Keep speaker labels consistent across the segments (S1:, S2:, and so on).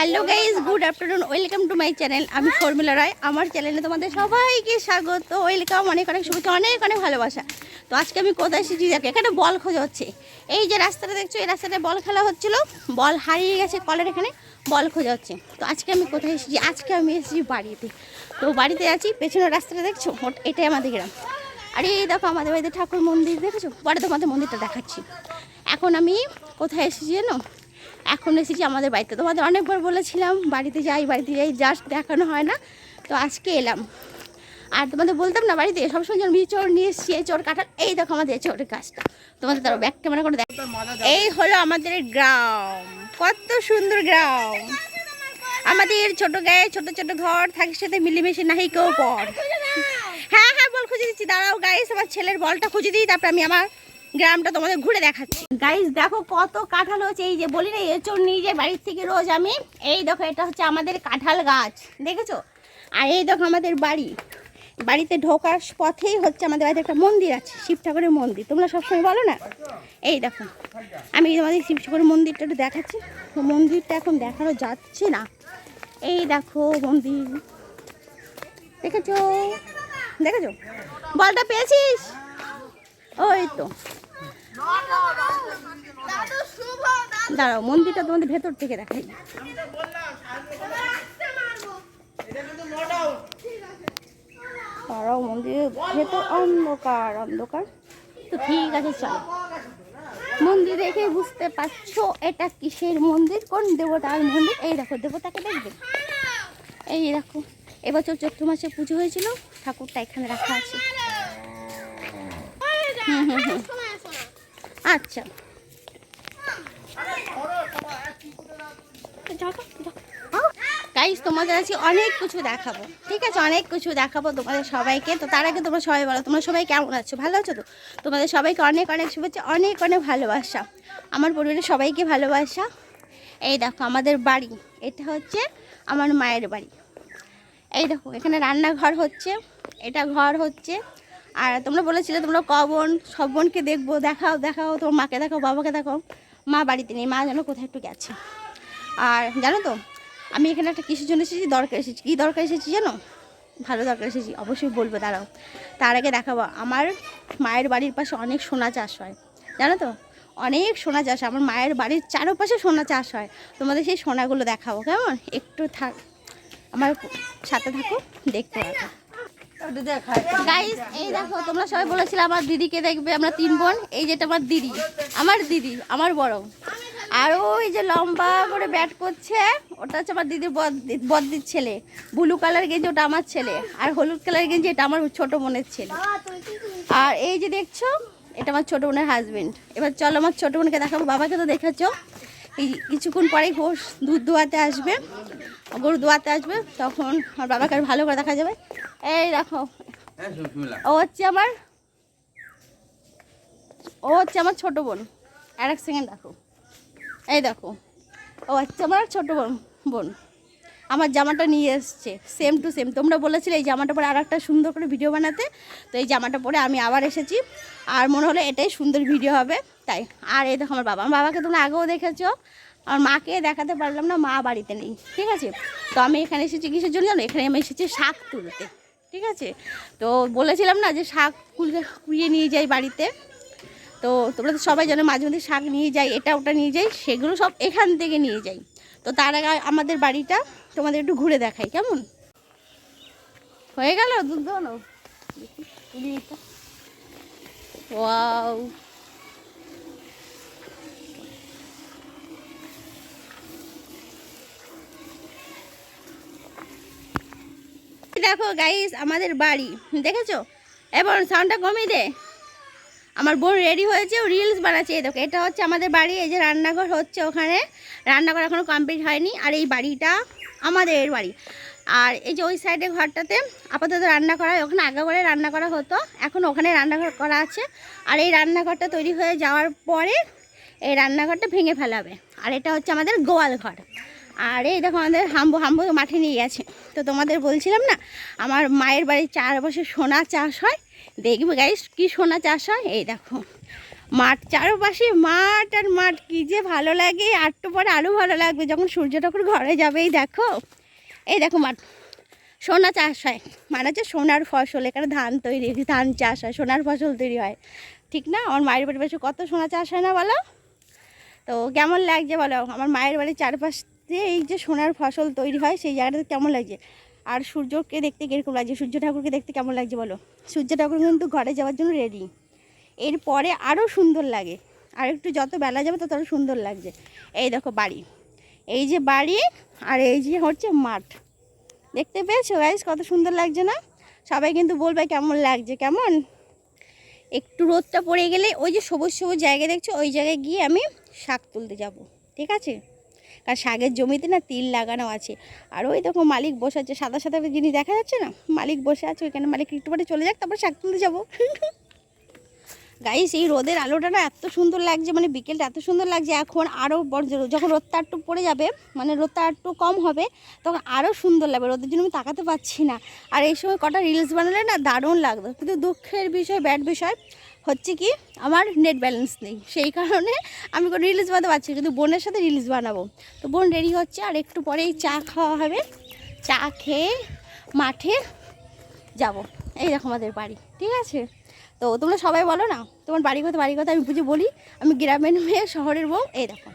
S1: Hello guys, good afternoon, welcome to my channel. আমি শর্মিলা রায়। আমার চ্যানেলে তোমাদের সবাইকে স্বাগত, ওয়েলকাম, অনেক অনেক শুভেচ্ছা, অনেক অনেক ভালোবাসা। তো আজকে আমি কোথায় এসেছি দেখো, এখানে বল খোঁজা হচ্ছে। এই যে রাস্তাটা দেখছো, এই রাস্তাটায় বল খেলা হচ্ছিল, বল হারিয়ে গেছে কলের এখানে, বল খোঁজা হচ্ছে। তো আজকে আমি কোথায় এসেছি, আজকে আমি এসেছি বাড়িতে। তো বাড়িতে আছি, পেছনের রাস্তাটা দেখছো, এটাই আমাদের গ্রাম। আর এই দেখো আমাদের বাড়িতে ঠাকুর মন্দির দেখেছো, পরে তোমাদের মন্দিরটা দেখাচ্ছি। এখন আমি কোথায় এসেছি জানো, এখন এসেছি আমাদের বাড়িতে। তোমাদের অনেকবার বলেছিলাম বাড়িতে যাই জাস্ট দেখানো হয় না। তো আজকে এলাম। আর তোমাদের বলতাম না বাড়িতে সবসময় যেন চোর নিয়ে এসেছি, এই চোর কাটার। এই দেখো আমাদের চোরের কাজটা, তোমাদের তারা ব্যাক ক্যামেরা করে দেখো। এই হলো আমাদের গ্রাম, কত সুন্দর গ্রাম। আমাদের ছোট গায়ে ছোট ছোট ঘর থাকে, সাথে মিলেমিশে নাহি কেউ পর। হ্যাঁ হ্যাঁ, বল খুঁজে দিচ্ছি, দাঁড়াও গাইস, আমার ছেলের বলটা খুঁজে দিই, তারপরে আমি আমার গ্রামটা তোমাদের ঘুরে দেখাচ্ছি। গাইস দেখো কত কাঁঠাল হচ্ছে, এই যে বলি না এঁচড় নিয়ে যায় বাড়ির থেকে রোজ আমি। এই দেখো এটা হচ্ছে আমাদের কাঁঠাল গাছ, দেখেছো? আর এই দেখো আমাদের বাড়ি, বাড়িতে ঢোকার পথেই হচ্ছে আমাদের বাড়িতে একটা মন্দির আছে, শিব ঠাকুরের মন্দির। তোমরা সবসময় বলো না, এই দেখো আমি তোমাদের শিব ঠাকুরের মন্দিরটা একটু দেখাচ্ছি। তো মন্দিরটা এখন দেখানো যাচ্ছে না, এই দেখো মন্দির, দেখেছো দেখেছো? বলটা পেয়েছিস? ওই তো, দাঁড়াও মন্দিরটা তোমাদের ভেতর থেকে দেখাই। দাঁড়াও, মন্দিরের ভেতর অন্ধকার অন্ধকার। তো ঠিক আছে, চলো মন্দির দেখে বুঝতে পারছো এটা কিসের মন্দির, কোন দেবতার মন্দির। এই দেখো দেবতাকে দেখবে, এই দেখো এবছর চৈত্র মাসে পুজো হয়েছিল, ঠাকুরটা এখানে রাখা আছে। আচ্ছা গাইস, তোমাদের আজকে অনেক কিছু দেখাবো, ঠিক আছে? অনেক কিছু দেখাবো তোমাদের সবাইকে। তো তার আগে তোমরা সবাই বলো, তোমরা সবাই কেমন আছো? ভালো আছো তো? তোমাদের সবাইকে অনেক অনেক শুভেচ্ছা, অনেক অনেক ভালোবাসা, আমার পরিবারের সবাইকে ভালোবাসা। এই দেখো আমাদের বাড়ি, এটা হচ্ছে আমার মায়ের বাড়ি। এই দেখো এখানে রান্নাঘর হচ্ছে, এটা ঘর হচ্ছে। আর তোমরা বলেছিলে তোমরা কখন সব বোনকে দেখবো, দেখাও দেখাও, তোমার মাকে দেখাও, বাবাকে দেখাও। মা বাড়িতে নেই, মা যেন কোথায় একটু গেছে। আর জানো তো আমি এখানে একটা কিসের জন্য এসেছি, দরকার এসেছি। কী দরকার এসেছি জানো? ভালো দরকার এসেছি, অবশ্যই বলবো, দাঁড়াও। তার আগে দেখাবো, আমার মায়ের বাড়ির পাশে অনেক সোনা চাষ হয়, জানো তো? অনেক সোনা চাষ, আমার মায়ের বাড়ির চারপাশে সোনা চাষ হয়। তোমাদের সেই সোনাগুলো দেখাবো, কেমন? একটু থাক, আমার সাথে থাকো, দেখতে পাবো। গাইস এই দেখো, তোমরা সবাই বলেছিলে আমার দিদিকে দেখবে, আমরা 3 বোন। এই যেটা আমার দিদি, আমার বড়। আর ওই যে লম্বা করে ব্যাট করছে, ওটা হচ্ছে আমার দিদির বদ্দির ছেলে। ব্লু কালার গেঞ্জি ওটা আমার ছেলে, আর হলুদ কালার গেঞ্জি এটা আমার ছোট বোনের ছেলে। আর এই যে দেখছো, এটা আমার ছোট বোনের হাজবেন্ড। এবার চলো আমার ছোট বোনকে দেখাবো। বাবাকে তো দেখেছো, এই কিছুক্ষণ পরেই ঘোষ দুধ দোয়াতে আসবে, গরু দোয়াতে আসবে, তখন আমার বাবাকে আর ভালো করে দেখা যাবে। এই দেখো ও হচ্ছে আমার ছোট বোন। আর এক সেকেন্ড দেখো, এই দেখো ও হচ্ছে আমার ছোট বোন। আমার জামাটা নিয়ে এসছে সেম টু সেম। তোমরা বলেছিলে এই জামাটা পরে আর একটা সুন্দর করে ভিডিও বানাতে, তো এই জামাটা পরে আমি আবার এসেছি। আর মনে হলো এটাই সুন্দর ভিডিও হবে, তাই। আর এই দেখো আমার বাবাকে তোমরা আগেও দেখেছো। আমার মাকে দেখাতে পারলাম না, মা বাড়িতে নেই, ঠিক আছে? তো আমি এখানে এসেছি কিসের জন্য জানো? এখানে আমি এসেছি শাক তুলতে, ঠিক আছে? তো বলেছিলাম না যে শাক কুড়িয়ে নিয়ে যাই বাড়িতে। তো তোমরা তো সবাই জানো মাঝে মধ্যে শাক নিয়ে যাই, এটা ওটা নিয়ে যাই, সেগুলো সব এখান থেকে নিয়ে যাই। তো তার আগে আমাদের বাড়িটা তোমাদের একটু ঘুরে দেখাই, কেমন? হয়ে গেল দুধ দোয়ানো? ওয়াও, দেখো গাইস আমাদের বাড়ি, দেখেছো? এবার সাউন্ডটা কমিয়ে দে। আমার বোন রেডি হয়েছে, ও রিলস বানাচ্ছে। এই দেখো এটা হচ্ছে আমাদের বাড়ি, এই যে রান্নাঘর হচ্ছে ওখানে, রান্নাঘর এখনও কমপ্লিট হয়নি। আর এই বাড়িটা আমাদের বাড়ি। আর এই যে ওই সাইডে ঘরটাতে আপাতত রান্না করা হয়, ওখানে আগে করে রান্না করা হতো, এখন ওখানে রান্নাঘর করা আছে। আর এই রান্নাঘরটা তৈরি হয়ে যাওয়ার পরে এই রান্নাঘরটা ভেঙে ফেলাবে। আর এটা হচ্ছে আমাদের গোয়াল ঘর। আর এই দেখো আমাদের হাম্বু মাঠে নিয়ে গেছে। তো তোমাদের বলছিলাম না আমার মায়ের বাড়ির চারপাশে সোনা চাষ হয়, দেখবে গাইস কি সোনা চাষ হয়। এই দেখো মাঠ, চারপাশে মাঠ আর মাঠ, কি যে ভালো লাগে। একটু পরে আরও ভালো লাগবে যখন সূর্য ঠাকুর ঘরে যাবে। এই দেখো মাঠ, সোনা চাষ হয়, মানে হচ্ছে সোনার ফসল। এখানে ধান তৈরি, ধান চাষ হয়, সোনার ফসল তৈরি হয়, ঠিক না? আমার মায়ের বাড়ির পাশে কত সোনা চাষ হয় না বলো? তো কেমন লাগছে বলো? আমার মায়ের বাড়ির চারপাশ দিয়ে এই যে সোনার ফসল তৈরি হয়, সেই জায়গাটাতে কেমন লাগছে? আর সূর্যকে দেখতে কীরকম লাগছে, সূর্য ঠাকুরকে দেখতে কেমন লাগছে বলো? সূর্য ঠাকুর কিন্তু ঘরে যাওয়ার জন্য রেডি। এরপরে আরও সুন্দর লাগে, আর একটু যত বেলা যাবে তত আরও সুন্দর লাগছে। এই দেখো বাড়ি, এই যে বাড়ি, আর এই যে হচ্ছে মাঠ। দেখতে পেয়েছো গাইস, কত সুন্দর লাগছে না? সবাই কিন্তু বলবে কেমন লাগছে, কেমন? একটু রোদটা পড়ে গেলে ওই যে সবুজ সবুজ জায়গা দেখছো, ওই জায়গায় গিয়ে আমি শাক তুলতে যাব, ঠিক আছে? কারণ শাকের জমিতে না তিল লাগানো আছে। আর ওই দেখো মালিক বসে আছে, সাদা সাদা জিনিস দেখা যাচ্ছে না, মালিক বসে আছে ওইখানে। মালিক একটু পরে চলে যাক, তারপর শাক তুলতে যাবো। গাইস এই রোদের আলোটা না এত সুন্দর লাগছে, মানে বিকেলটা এত সুন্দর লাগছে। এখন আরও যখন রোদটা একটু পড়ে যাবে, মানে রোদটা একটু কম হবে, তখন আরও সুন্দর লাগবে। রোদের জন্য আমি তাকাতে পারছি না। আর এই সময় কটা রিলস বানালে না দারুণ লাগতো, কিন্তু দুঃখের বিষয়, ব্যাড বিষয় হচ্ছে কি, আমার নেট ব্যালেন্স নেই, সেই কারণে আমি কোনো রিলস বানাতে পারছি। কিন্তু বোনের সাথে রিলস বানাবো। তো বোন রেডি হচ্ছে, আর একটু পরেই চা খাওয়া হবে। চা খেয়ে মাঠে যাব। এই দেখো আমাদের বাড়ি, ঠিক আছে? তো তোমরা সবাই বলো না তোমার বাড়ি কথা, বাড়ি কথা। আমি বুঝে বলি আমি গ্রামের মেয়ে, শহরের বউ। এই দেখো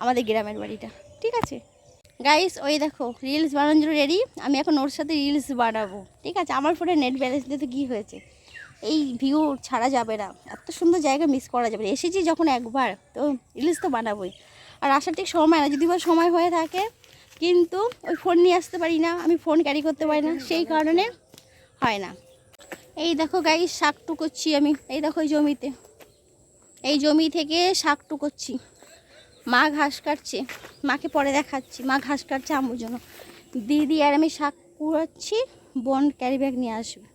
S1: আমাদের গ্রামের বাড়িটা, ঠিক আছে গাইস? ওই দেখো রিলস বানানোর জন্য রেডি। আমি এখন ওর সাথে রিলস বানাবো, ঠিক আছে? আমার ফোনে নেট ব্যালেন্স দিতে কী হয়েছে, এই ভিউ ছাড়া যাবে না, এত সুন্দর জায়গা মিস করা যাবে না। এসেছি যখন একবার, তো রিলস তো বানাবোই। আর আসার ঠিক সময় না, যদি বা সময় হয়ে থাকে, কিন্তু ওই ফোন নিয়ে আসতে পারি না, আমি ফোন ক্যারি করতে পারি না, সেই কারণে হয় না। এই দেখো গাইস শাক টুকোচ্ছি আমি, এই দেখো এই জমিতে, এই জমি থেকে শাক টুকোচ্ছি। মা ঘাস কাটছে, মাকে পরে দেখাচ্ছি। মা ঘাস কাটছে আম্মুর জন্য, দিদি আর আমি শাক কুড়াচ্ছি। বোন ক্যারি ব্যাগ নিয়ে আসবে।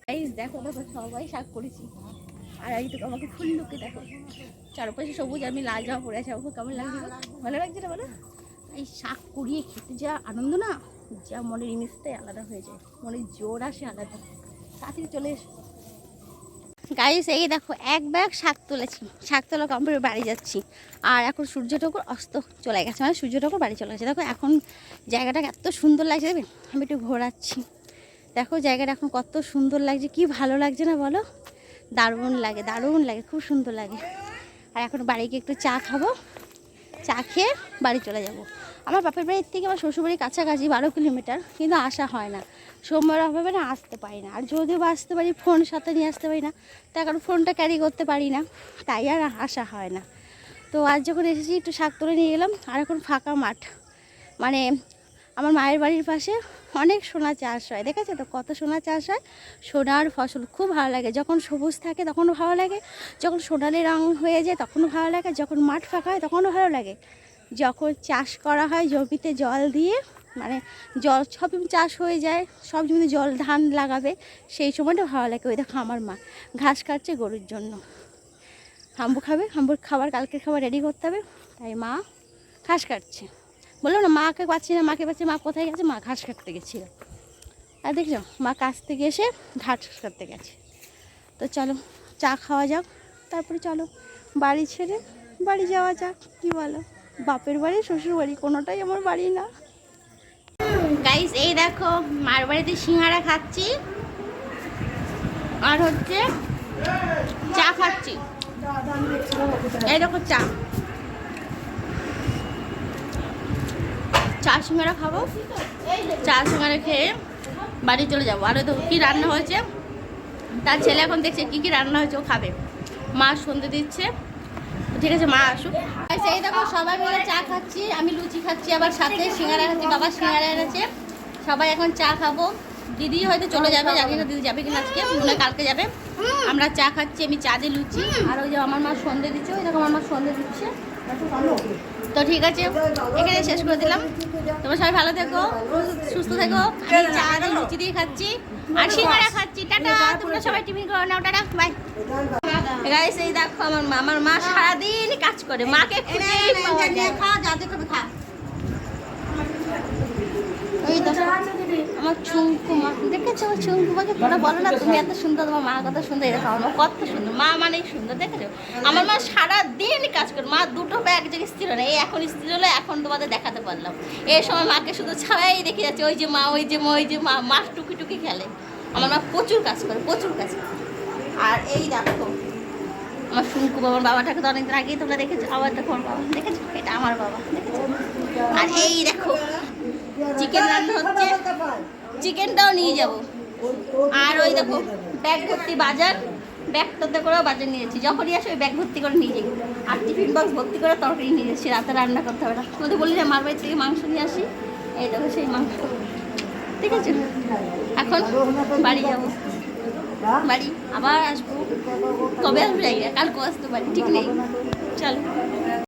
S1: গাইস দেখো দেখো সবাই শাক করেছি। আর এই তো আমাকে ফুল লুকে দেখো, চারপাশে সবুজ, আমি লাল জামা পরে আছি। আমাকে কেমন লাগছে? ভালো লাগছে না বলো? এই শাক কুড়িয়ে খেতে যা আনন্দ না, যা মনের ইমেজটাই আলাদা হয়ে যায়, মনের জোর আসে আলাদা। তাড়াতাড়ি চলে এসো গাইস। এই দেখো এক ব্যাগ শাক তুলেছি, শাক তোলা কমপ্লিট, বাড়ি যাচ্ছি। আর এখন সূর্য ঠাকুর অস্ত চলে গেছে, মানে সূর্য ঠাকুর বাড়ি চলে গেছে। দেখো এখন জায়গাটা এত সুন্দর লাগছে, দেখবে আমি একটু ঘোরাচ্ছি। দেখো জায়গাটা এখন কত সুন্দর লাগছে, কি ভালো লাগছে না বলো? দারুণ লাগে, দারুণ লাগে, খুব সুন্দর লাগে। আর এখন বাড়ি গিয়ে একটু চা খাবো, চা খেয়ে বাড়ি চলে যাব। আমার বাপের বাড়ির থেকে আমার শ্বশুরবাড়ির কাছাকাছি 12 কিলোমিটার, কিন্তু আসা হয় না, সময়ের অভাবে না আসতে পারি না। আর যদিও বা আসতে পারি, ফোন সাথে নিয়ে আসতে পারি না, তার কারণ ফোনটা ক্যারি করতে পারি না, তাই আর আসা হয় না। তো আজ যখন এসেছি একটু শাক তুলে নিয়ে গেলাম। আর এখন ফাঁকা মাঠ, মানে আমার মায়ের বাড়ির পাশে অনেক সোনা চাষ হয়, দেখেছো তো কত সোনা চাষ হয়। সোনার ফসল খুব ভালো লাগে, যখন সবুজ থাকে তখনও ভালো লাগে, যখন সোনালি রং হয়ে যায় তখনও ভালো লাগে, যখন মাঠ ফাঁকা হয় তখনও ভালো লাগে, যখন চাষ করা হয় জমিতে জল দিয়ে, মানে জল সব চাষ হয়ে যায়, সব জমিতে জল ধান লাগাবে, সেই সময়টা ভালো লাগে। ওই দেখো আমার মা ঘাস কাটছে গরুর জন্য, হাম্বু খাবে, হাম্বুর খাবার কালকের খাবার রেডি করতে হবে, তাই মা ঘাস কাটছে। বললো না মাকে পাচ্ছি না, মাকে পাচ্ছি, মা কোথায় গেছে? মা ঘাস কাটতে গেছিল। আর দেখছো মা কাছ থেকে এসে ঘাস কাটতে গেছে। তো চলো চা খাওয়া যাক, তারপরে চলো বাড়ি ছেড়ে বাড়ি যাওয়া যাক। কি বলো? বাপের বাড়ি শ্বশুর বাড়ি কোনোটাই আমার বাড়ি না। গাইস এই দেখো মার বাড়িতে সিঙ্গারা খাচ্ছি, আর হচ্ছে চা খাচ্ছি। এই দেখো চা, চা সিঙ্গারা খাবো, চা সিঙ্গারা খেয়ে বাড়ি চলে যাবো। আর তো কী রান্না হয়েছে, তার ছেলে এখন দেখছে কী কী রান্না হয়েছে, ও খাবে। মা সন্ধে দিচ্ছে, ঠিক আছে মা আসুক। এই দেখো সবাই মিলে চা খাচ্ছি, আমি লুচি খাচ্ছি, আবার সাথে সিঙ্গারা খাচ্ছি, বাবা সিঙ্গারা এনেছে। সবাই এখন চা খাবো। দিদি হয়তো চলে যাবে, জানি না দিদি যাবে কিনা, আজকে মনে হয় কালকে যাবে। আমরা চা খাচ্ছি, আমি চা দিয়ে লুচি, আর ওই যে আমার মা সন্ধে দিচ্ছে, ওই দেখো আমার মা সন্ধে দিচ্ছে। তো ঠিক আছে এখানে শেষ করে দিলাম। তোমরা সবাই ভালো থেকো, সুস্থ থেকো। আমি চা দিয়ে লুচি দিয়ে খাচ্ছি আর সিঙ্গারা খাচ্ছি। টাটা, তোমরা সবাই টিফিন করে নাও, টাটা বাই। গাইস এই দেখো আমার মা সারাদিন কাজ করে, মাকে খুঁজেই পাওয়া যায়। খা, যা দেখো খা। ওই তো আমার ছুঙ্কুমা দেখেছো, আমার ছুঙ্কুমাকে তোমরা বলো না তুমি এত সুন্দর, তোমার মা কত সুন্দর, এরকম আমার কত সুন্দর, মা মানেই সুন্দর। দেখেছো আমার মা সারাদিন কাজ করে, মা দুটো ব্যাগ জায়গায় স্থির হয় না, এই এখন স্থির হলে এখন তোমাদের দেখাতে পারলাম। এই সময় মাকে শুধু ছাড়াই দেখে যাচ্ছে, ওই যে মা, ওই যে মা, ওই যে মা, মা টুকি টুকি খেলে। আমার মা প্রচুর কাজ করে, প্রচুর কাজ করে। আর এই দেখো আমার শুনকু বাবার বাবাটাকে তো অনেকদিন আগেই তোমরা দেখেছো, আবার দেখো আমার বাবা, দেখেছো এটা আমার বাবা, দেখেছো। আর এই দেখো চিকেন রান্না হচ্ছে, চিকেনটাও নিয়ে যাব। আর ওই দেখো ব্যাগ ভর্তি বাজার, ব্যাগটাতে করেও বাজার নিয়েছি, যখনই আসে ওই ব্যাগ ভর্তি করে নিয়ে যাই। আর টিফিন বক্স ভর্তি করে তরকারি নিয়ে যাচ্ছি, রাতে রান্না করতে হবে না। তোমাদের বলি যে মার বাড়ি থেকে মাংস নিয়ে আসি, এই দেখো সেই মাংস, ঠিক আছে। এখন বাড়ি যাবো, বাড়ি আবার আসবো, কবে আসবো জানি না, কালকে আসতে পারি, ঠিক নেই। চলো।